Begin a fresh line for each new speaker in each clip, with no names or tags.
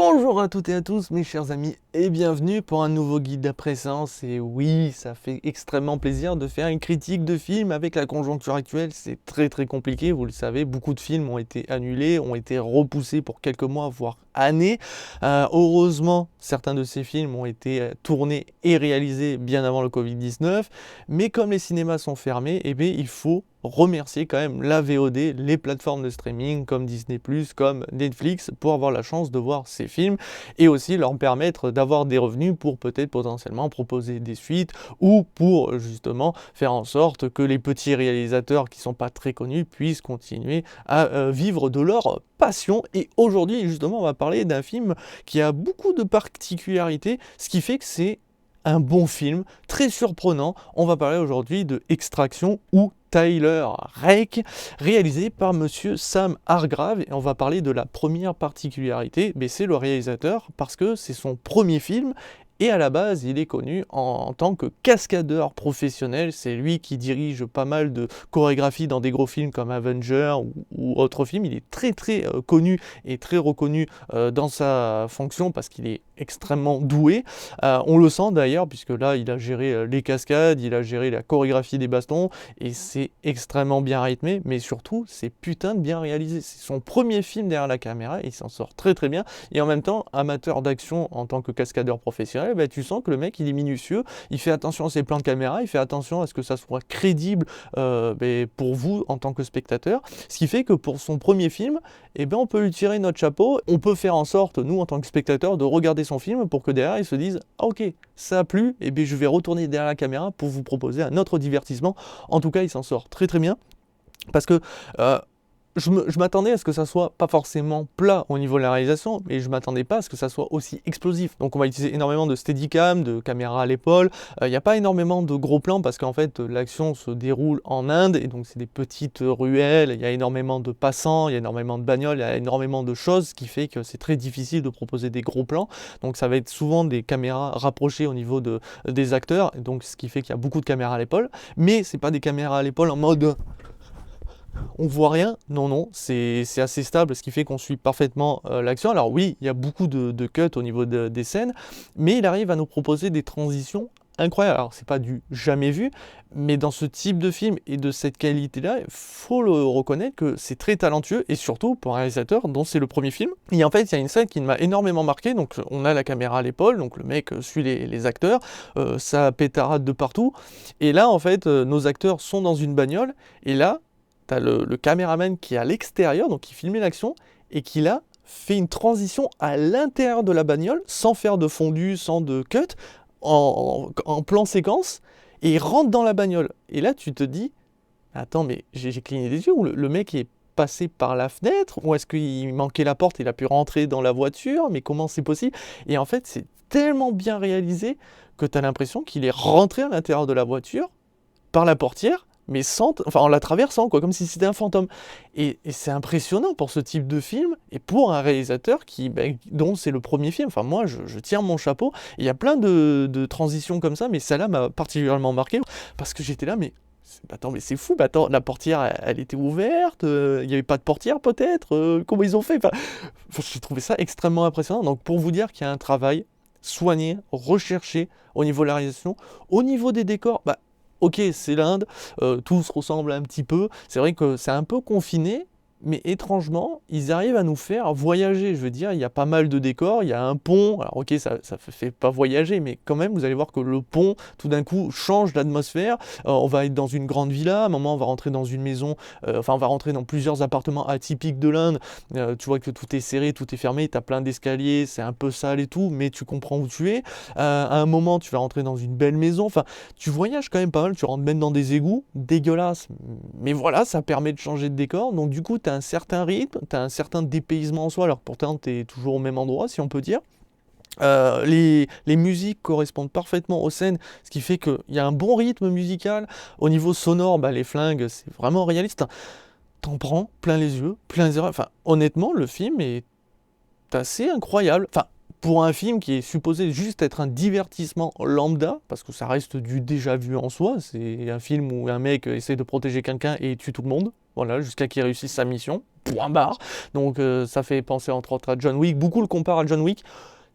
Bonjour à toutes et à tous mes chers amis et bienvenue pour un nouveau guide d'après-séance. Et oui, ça fait extrêmement plaisir de faire une critique de film avec la conjoncture actuelle. C'est très compliqué, vous le savez, beaucoup de films ont été annulés, ont été repoussés pour quelques mois voire années. Heureusement, certains de ces films ont été tournés et réalisés bien avant le Covid-19, mais comme les cinémas sont fermés, eh bien, il faut remercier quand même la VOD, les plateformes de streaming comme Disney+, comme Netflix, pour avoir la chance de voir ces films et aussi leur permettre d'avoir des revenus pour peut-être potentiellement proposer des suites ou pour justement faire en sorte que les petits réalisateurs qui sont pas très connus puissent continuer à vivre de leur passion. Et aujourd'hui justement on va parler d'un film qui a beaucoup de particularités, ce qui fait que c'est un bon film, très surprenant. On va parler aujourd'hui de Extraction ou Tyler Rake, réalisé par monsieur Sam Hargrave. Et on va parler de la première particularité, mais c'est le réalisateur, parce que c'est son premier film. Et à la base, il est connu en tant que cascadeur professionnel. C'est lui qui dirige pas mal de chorégraphies dans des gros films comme Avenger ou autres films. Il est très connu et très reconnu dans sa fonction parce qu'il est extrêmement doué. On le sent d'ailleurs, puisque là, il a géré les cascades, il a géré la chorégraphie des bastons, et c'est extrêmement bien rythmé, mais surtout, c'est putain de bien réalisé. C'est son premier film derrière la caméra, et il s'en sort très bien. Et en même temps, amateur d'action en tant que cascadeur professionnel, bah, tu sens que le mec il est minutieux, il fait attention à ses plans de caméra, il fait attention à ce que ça soit crédible pour vous en tant que spectateur, ce qui fait que pour son premier film, eh ben, on peut lui tirer notre chapeau, on peut faire en sorte, nous en tant que spectateurs, de regarder son film pour que derrière ils se disent ah, ok, ça a plu, et bien je vais retourner derrière la caméra pour vous proposer un autre divertissement. En tout cas, il s'en sort très bien, parce que je m'attendais à ce que ça soit pas forcément plat au niveau de la réalisation, mais je m'attendais pas à ce que ça soit aussi explosif. Donc on va utiliser énormément de steadicam, de caméra à l'épaule. Il n'y a pas énormément de gros plans parce qu'en fait l'action se déroule en Inde, et donc c'est des petites ruelles, il y a énormément de passants, il y a énormément de bagnoles, il y a énormément de choses, ce qui fait que c'est très difficile de proposer des gros plans. Donc ça va être souvent des caméras rapprochées au niveau des acteurs, et donc ce qui fait qu'il y a beaucoup de caméras à l'épaule, mais c'est pas des caméras à l'épaule en mode on voit rien, non, c'est assez stable, ce qui fait qu'on suit parfaitement l'action. Alors oui, il y a beaucoup de cuts au niveau des scènes, mais il arrive à nous proposer des transitions incroyables. Alors c'est pas du jamais vu, mais dans ce type de film et de cette qualité-là, il faut le reconnaître que c'est très talentueux, et surtout pour un réalisateur dont c'est le premier film. Et en fait, il y a une scène qui m'a énormément marqué, donc on a la caméra à l'épaule, donc le mec suit les acteurs, ça pétarade de partout, et là en fait, nos acteurs sont dans une bagnole, et là, t'as le caméraman qui est à l'extérieur, donc qui filmait l'action, et qui là fait une transition à l'intérieur de la bagnole, sans faire de fondu, sans de cut, en plan séquence, et il rentre dans la bagnole. Et là tu te dis, attends, mais j'ai cligné des yeux, ou le mec est passé par la fenêtre, ou est-ce qu'il manquait la porte, il a pu rentrer dans la voiture, mais comment c'est possible? Et en fait c'est tellement bien réalisé que tu as l'impression qu'il est rentré à l'intérieur de la voiture, par la portière, mais en la traversant, quoi, comme si c'était un fantôme. Et c'est impressionnant pour ce type de film, et pour un réalisateur dont c'est le premier film. Enfin, moi, je tire mon chapeau. Il y a plein de transitions comme ça, mais celle-là m'a particulièrement marqué, parce que j'étais là, mais attends, mais c'est fou, attends, la portière, elle était ouverte, il n'y avait pas de portière peut-être, comment ils ont fait? J'ai trouvé ça extrêmement impressionnant. Donc, pour vous dire qu'il y a un travail soigné, recherché au niveau de la réalisation, au niveau des décors, ok, c'est l'Inde, tout se ressemble un petit peu, c'est vrai que c'est un peu confiné, mais étrangement, ils arrivent à nous faire voyager. Je veux dire, il y a pas mal de décors, il y a un pont, alors ok, ça fait pas voyager, mais quand même, vous allez voir que le pont, tout d'un coup, change l'atmosphère. On va être dans une grande villa, à un moment, on va rentrer dans une maison, on va rentrer dans plusieurs appartements atypiques de l'Inde. Tu vois que tout est serré, tout est fermé, t'as plein d'escaliers, c'est un peu sale et tout, mais tu comprends où tu es. À un moment, tu vas rentrer dans une belle maison, enfin, tu voyages quand même pas mal, tu rentres même dans des égouts, dégueulasses, mais voilà, ça permet de changer de décor, donc du coup, t'as un certain rythme, t'as un certain dépaysement en soi, alors pourtant t'es toujours au même endroit, si on peut dire. Les musiques correspondent parfaitement aux scènes, ce qui fait qu'il y a un bon rythme musical. Au niveau sonore, les flingues, c'est vraiment réaliste. T'en prends plein les yeux, plein les oreilles. Enfin, honnêtement, le film est assez incroyable. Enfin, pour un film qui est supposé juste être un divertissement lambda, parce que ça reste du déjà vu en soi, c'est un film où un mec essaie de protéger quelqu'un et tue tout le monde, voilà, jusqu'à qu'il réussisse sa mission, point barre. Donc ça fait penser entre autres à John Wick, beaucoup le comparent à John Wick.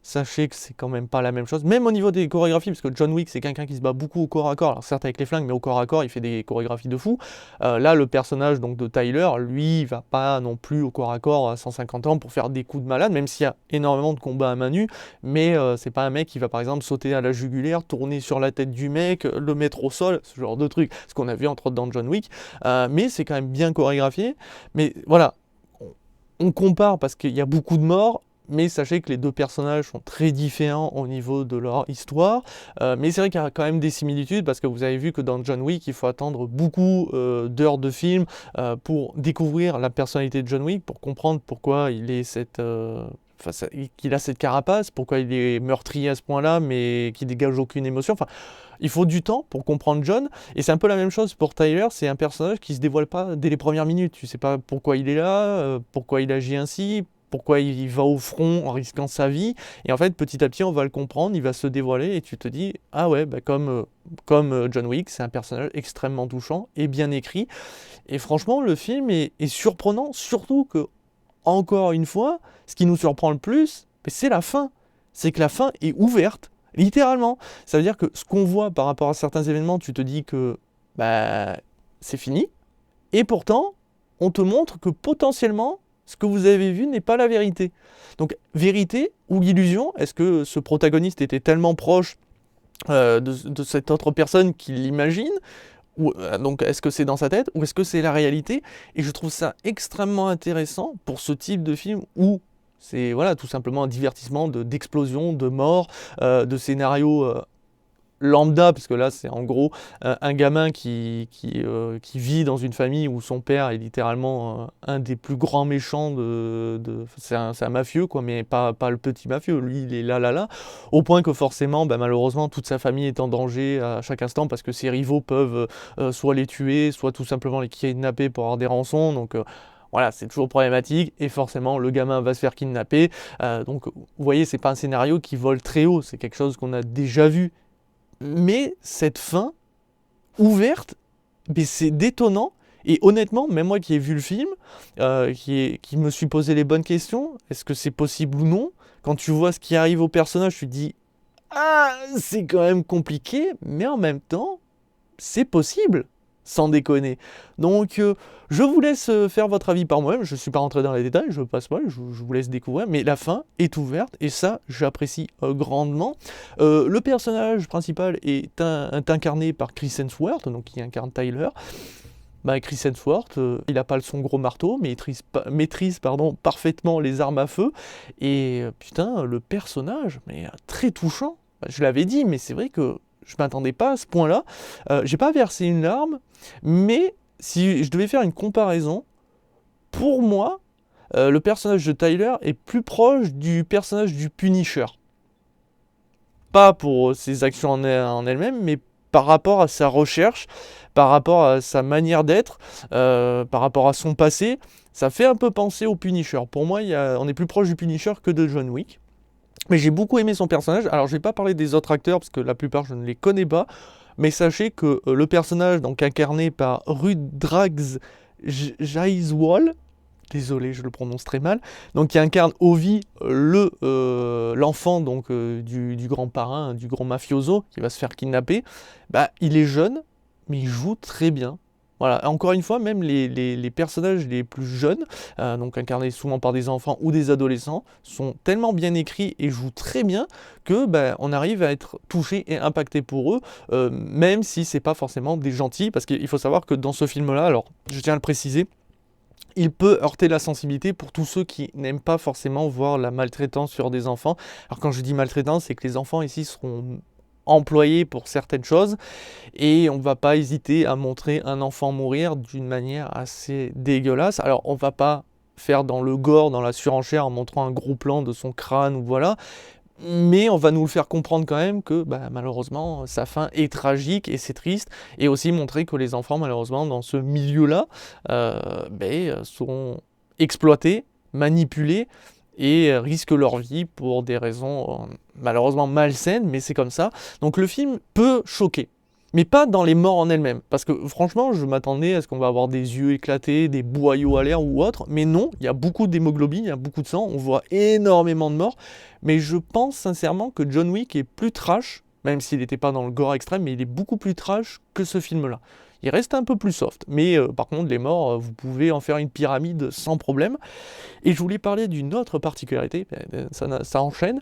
Sachez que c'est quand même pas la même chose, même au niveau des chorégraphies, parce que John Wick c'est quelqu'un qui se bat beaucoup au corps à corps, alors certes avec les flingues, mais au corps à corps il fait des chorégraphies de fou. Là le personnage donc de Tyler, lui il va pas non plus au corps à corps à 150 ans pour faire des coups de malade, même s'il y a énormément de combats à main nue, mais c'est pas un mec qui va par exemple sauter à la jugulaire, tourner sur la tête du mec, le mettre au sol, ce genre de truc, ce qu'on a vu entre autres dans John Wick, mais c'est quand même bien chorégraphié, mais voilà, on compare parce qu'il y a beaucoup de morts, mais sachez que les deux personnages sont très différents au niveau de leur histoire. Mais c'est vrai qu'il y a quand même des similitudes, parce que vous avez vu que dans John Wick, il faut attendre beaucoup d'heures de film pour découvrir la personnalité de John Wick, pour comprendre pourquoi il est qu'il a cette carapace, pourquoi il est meurtrier à ce point-là, mais qui dégage aucune émotion. Enfin, il faut du temps pour comprendre John, et c'est un peu la même chose pour Tyler, c'est un personnage qui se dévoile pas dès les premières minutes. Tu sais pas pourquoi il est là, pourquoi il agit ainsi, pourquoi il va au front en risquant sa vie, et en fait petit à petit on va le comprendre, il va se dévoiler, et tu te dis, ah ouais, bah comme John Wick, c'est un personnage extrêmement touchant et bien écrit, et franchement le film est surprenant, surtout que, encore une fois, ce qui nous surprend le plus, c'est la fin, c'est que la fin est ouverte, littéralement, ça veut dire que ce qu'on voit par rapport à certains événements, tu te dis que bah c'est fini, et pourtant on te montre que potentiellement ce que vous avez vu n'est pas la vérité. Donc, vérité ou illusion? Est-ce que ce protagoniste était tellement proche de cette autre personne qu'il l'imagine? Donc, est-ce que c'est dans sa tête ou est-ce que c'est la réalité? Et je trouve ça extrêmement intéressant pour ce type de film où c'est voilà, tout simplement un divertissement d'explosion, de mort, de scénarios lambda, parce que là c'est en gros un gamin qui vit dans une famille où son père est littéralement un des plus grands méchants c'est un mafieux quoi, mais pas le petit mafieux, lui il est là, au point que forcément bah, malheureusement toute sa famille est en danger à chaque instant, parce que ses rivaux peuvent soit les tuer, soit tout simplement les kidnapper pour avoir des rançons, donc voilà, c'est toujours problématique, et forcément le gamin va se faire kidnapper, donc vous voyez, c'est pas un scénario qui vole très haut, c'est quelque chose qu'on a déjà vu. Mais cette fin ouverte, mais c'est détonnant. Et honnêtement, même moi qui ai vu le film, qui me suis posé les bonnes questions, est-ce que c'est possible ou non? Quand tu vois ce qui arrive au personnage, tu te dis, ah, c'est quand même compliqué, mais en même temps, c'est possible, sans déconner. Donc, je vous laisse faire votre avis par moi-même. Je ne suis pas rentré dans les détails, je passe pas, je vous laisse découvrir. Mais la fin est ouverte, et ça, j'apprécie grandement. Le personnage principal est incarné par Chris Hemsworth, donc qui incarne Tyler. Bah, Chris Hemsworth, il n'a pas son gros marteau, mais maîtrise parfaitement les armes à feu. Et putain, le personnage, mais très touchant. Bah, je l'avais dit, mais c'est vrai que je m'attendais pas à ce point-là. J'ai pas versé une larme, mais si je devais faire une comparaison, pour moi, le personnage de Tyler est plus proche du personnage du Punisher. Pas pour ses actions en elles-mêmes, mais par rapport à sa recherche, par rapport à sa manière d'être, par rapport à son passé, ça fait un peu penser au Punisher. Pour moi, on est plus proche du Punisher que de John Wick. Mais j'ai beaucoup aimé son personnage. Alors, je vais pas parler des autres acteurs, parce que la plupart, je ne les connais pas. Mais sachez que le personnage, donc incarné par Rudrax Jaiswal, désolé, je le prononce très mal, donc qui incarne Ovi, l'enfant donc du grand parrain, du grand mafioso qui va se faire kidnapper, bah il est jeune, mais il joue très bien. Voilà, encore une fois, même les personnages les plus jeunes, donc incarnés souvent par des enfants ou des adolescents, sont tellement bien écrits et jouent très bien que bah, on arrive à être touché et impacté pour eux, même si c'est pas forcément des gentils, parce qu'il faut savoir que dans ce film-là, alors je tiens à le préciser, il peut heurter la sensibilité pour tous ceux qui n'aiment pas forcément voir la maltraitance sur des enfants. Alors quand je dis maltraitance, c'est que les enfants ici seront employés pour certaines choses, et on ne va pas hésiter à montrer un enfant mourir d'une manière assez dégueulasse. Alors on va pas faire dans le gore, dans la surenchère en montrant un gros plan de son crâne, ou voilà, mais on va nous le faire comprendre quand même que bah, malheureusement sa fin est tragique et c'est triste, et aussi montrer que les enfants malheureusement dans ce milieu-là seront exploités, manipulés, et risquent leur vie pour des raisons malheureusement malsaines, mais c'est comme ça. Donc le film peut choquer. Mais pas dans les morts en elles-mêmes. Parce que franchement, je m'attendais à ce qu'on va avoir des yeux éclatés, des boyaux à l'air ou autre. Mais non, il y a beaucoup d'hémoglobine, il y a beaucoup de sang, on voit énormément de morts. Mais je pense sincèrement que John Wick est plus trash, même s'il n'était pas dans le gore extrême, mais il est beaucoup plus trash que ce film-là. Il reste un peu plus soft. Mais par contre, les morts, vous pouvez en faire une pyramide sans problème. Et je voulais parler d'une autre particularité, ça enchaîne.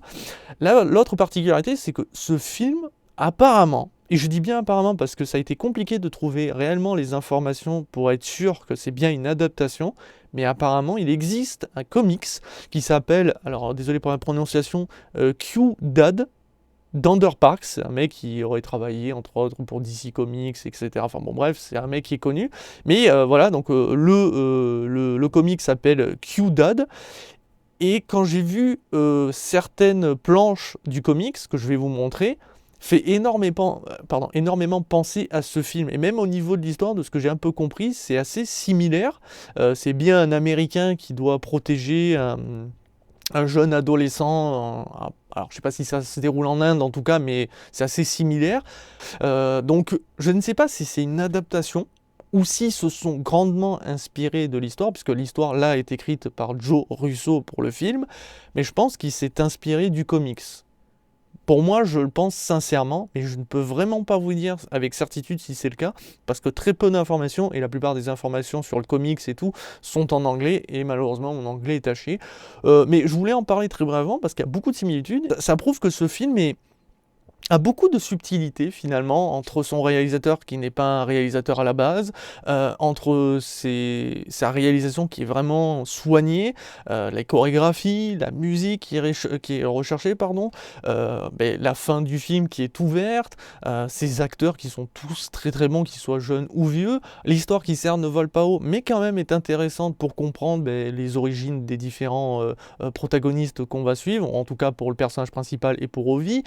Là, l'autre particularité, c'est que ce film, apparemment, et je dis bien apparemment parce que ça a été compliqué de trouver réellement les informations pour être sûr que c'est bien une adaptation, mais apparemment il existe un comics qui s'appelle, alors désolé pour la prononciation, Q-Dad, d'Underparks, c'est un mec qui aurait travaillé entre autres pour DC Comics, etc. Enfin bon bref, c'est un mec qui est connu. Mais voilà, donc le comic s'appelle Q-Dad. Et quand j'ai vu certaines planches du comics que je vais vous montrer, fait énormément penser à ce film. Et même au niveau de l'histoire, de ce que j'ai un peu compris, c'est assez similaire. C'est bien un Américain qui doit protéger un jeune adolescent. Alors je ne sais pas si ça se déroule en Inde en tout cas, mais c'est assez similaire. Donc je ne sais pas si c'est une adaptation ou s'ils se sont grandement inspirés de l'histoire, puisque l'histoire là est écrite par Joe Russo pour le film, mais je pense qu'il s'est inspiré du comics. Pour moi, je le pense sincèrement, mais je ne peux vraiment pas vous dire avec certitude si c'est le cas, parce que très peu d'informations, et la plupart des informations sur le comics et tout, sont en anglais, et malheureusement mon anglais est taché. Mais je voulais en parler très brièvement, parce qu'il y a beaucoup de similitudes. Ça prouve que ce film a beaucoup de subtilité finalement entre son réalisateur qui n'est pas un réalisateur à la base, entre sa réalisation qui est vraiment soignée, les chorégraphies, la musique qui est recherchée, pardon, la fin du film qui est ouverte, ces acteurs qui sont tous très très bons, qu'ils soient jeunes ou vieux, l'histoire qui certes ne vole pas haut mais quand même est intéressante pour comprendre les origines des différents protagonistes qu'on va suivre, en tout cas pour le personnage principal et pour Ovi.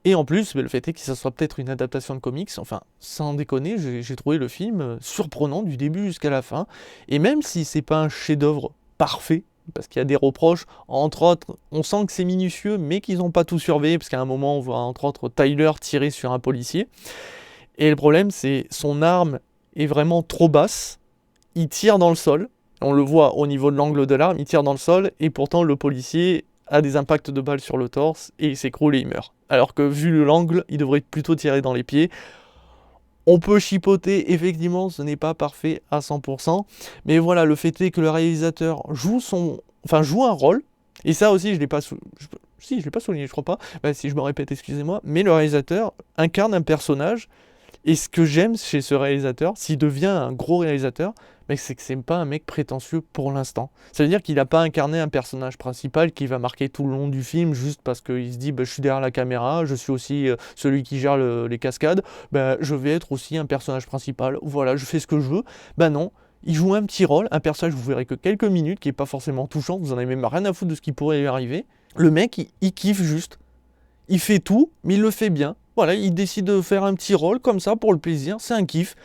Et en plus, le fait est que ça soit peut-être une adaptation de comics, enfin, sans déconner, j'ai trouvé le film surprenant du début jusqu'à la fin. Et même si c'est pas un chef-d'œuvre parfait, parce qu'il y a des reproches, entre autres, on sent que c'est minutieux, mais qu'ils n'ont pas tout surveillé, parce qu'à un moment, on voit entre autres Tyler tirer sur un policier. Et le problème, c'est son arme est vraiment trop basse, il tire dans le sol, on le voit au niveau de l'angle de l'arme, il tire dans le sol, et pourtant le policier a des impacts de balles sur le torse et il s'écroule et il meurt. Alors que vu l'angle, il devrait plutôt tirer dans les pieds. On peut chipoter, effectivement, ce n'est pas parfait à 100%, mais voilà, le fait est que le réalisateur joue un rôle, et ça aussi, je l'ai pas souligné, je crois pas, si je me répète, excusez-moi, mais le réalisateur incarne un personnage, et ce que j'aime chez ce réalisateur, s'il devient un gros réalisateur, c'est que c'est pas un mec prétentieux pour l'instant. Ça veut dire qu'il n'a pas incarné un personnage principal qui va marquer tout le long du film juste parce qu'il se dit je suis derrière la caméra, je suis aussi celui qui gère les cascades, je vais être aussi un personnage principal, voilà, je fais ce que je veux. Non, il joue un petit rôle, un personnage vous verrez que quelques minutes, qui est pas forcément touchant, vous en avez même rien à foutre de ce qui pourrait lui arriver. Le mec, il kiffe juste. Il fait tout, mais il le fait bien. Voilà, il décide de faire un petit rôle comme ça pour le plaisir, c'est un kiff.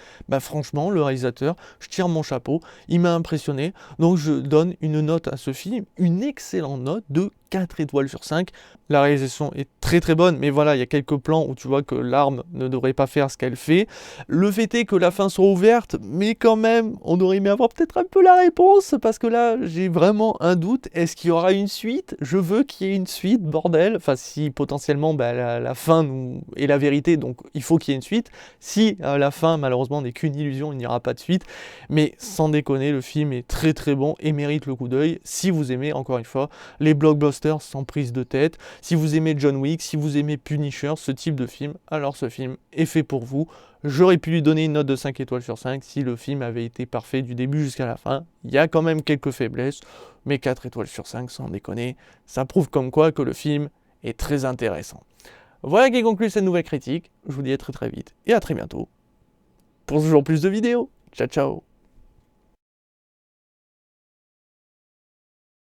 Franchement, le réalisateur, je tire mon chapeau, il m'a impressionné. Donc je donne une note à ce film, une excellente note de 4 étoiles sur 5. La réalisation est très très bonne, mais voilà, il y a quelques plans où tu vois que l'arme ne devrait pas faire ce qu'elle fait. Le fait est que la fin soit ouverte, mais quand même, on aurait aimé avoir peut-être un peu la réponse, parce que là, j'ai vraiment un doute. Est-ce qu'il y aura une suite? Je veux qu'il y ait une suite, bordel. Enfin, si potentiellement la fin est la vérité, donc il faut qu'il y ait une suite. Si la fin, malheureusement, n'est qu'une illusion, il n'y aura pas de suite. Mais sans déconner, le film est très très bon et mérite le coup d'œil. Si vous aimez, encore une fois, les blockbusters sans prise de tête, si vous aimez John Wick, si vous aimez Punisher, ce type de film, alors ce film est fait pour vous. J'aurais pu lui donner une note de 5 étoiles sur 5 si le film avait été parfait du début jusqu'à la fin. Il y a quand même quelques faiblesses, mais 4 étoiles sur 5 sans déconner, ça prouve comme quoi que le film est très intéressant. Voilà qui conclut cette nouvelle critique, je vous dis à très très vite et à très bientôt pour toujours plus de vidéos. Ciao ciao.